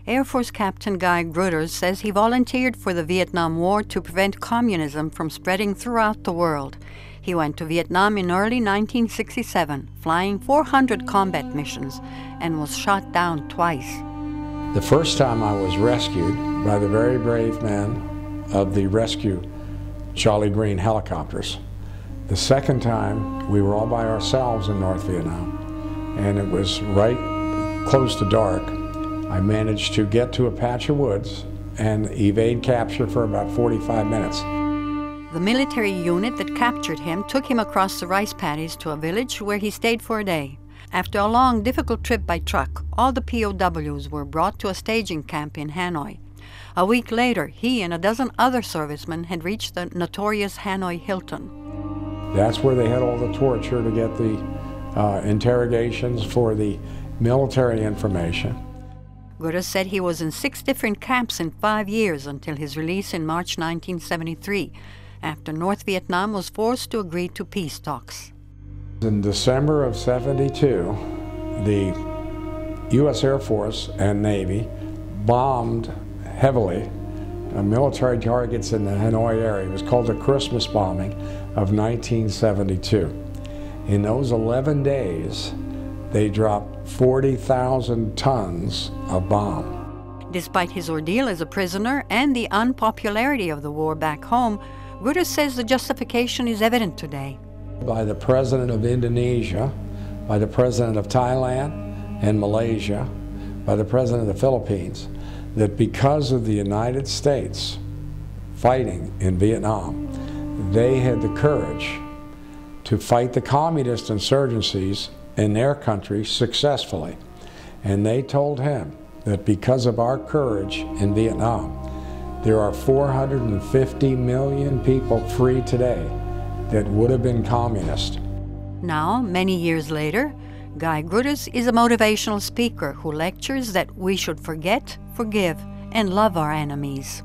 Air Force Captain Guy Gruders says he volunteered for the Vietnam War to prevent communism from spreading throughout the world. He went to Vietnam in early 1967, flying 400 combat missions, and was shot down twice. The first time I was rescued by the very brave men of the rescue Charlie Green helicopters. The second time, we were all by ourselves in North Vietnam, and it was right close to dark. I managed to get to a patch of woods and evade capture for about 45 minutes. The military unit that captured him took him across the rice paddies to a village where he stayed for a day. After a long, difficult trip by truck, all the POWs were brought to a staging camp in Hanoi. A week later, he and a dozen other servicemen had reached the notorious Hanoi Hilton. That's where they had all the torture to get the interrogations for the military information. Gruders said he was in 6 different camps in 5 years until his release in March 1973, after North Vietnam was forced to agree to peace talks. In December of '72, the U.S. Air Force and Navy bombed heavily military targets in the Hanoi area. It was called the Christmas bombing of 1972. In those 11 days, they dropped 40,000 tons of bomb. Despite his ordeal as a prisoner and the unpopularity of the war back home, Gruders says the justification is evident today. By the President of Indonesia, by the President of Thailand and Malaysia, by the President of the Philippines, that because of the United States fighting in Vietnam, they had the courage to fight the communist insurgencies in their country successfully. And they told him that because of our courage in Vietnam, there are 450 million people free today that would have been communist. Now, many years later, Guy Gruders is a motivational speaker who lectures that we should forget, forgive, and love our enemies.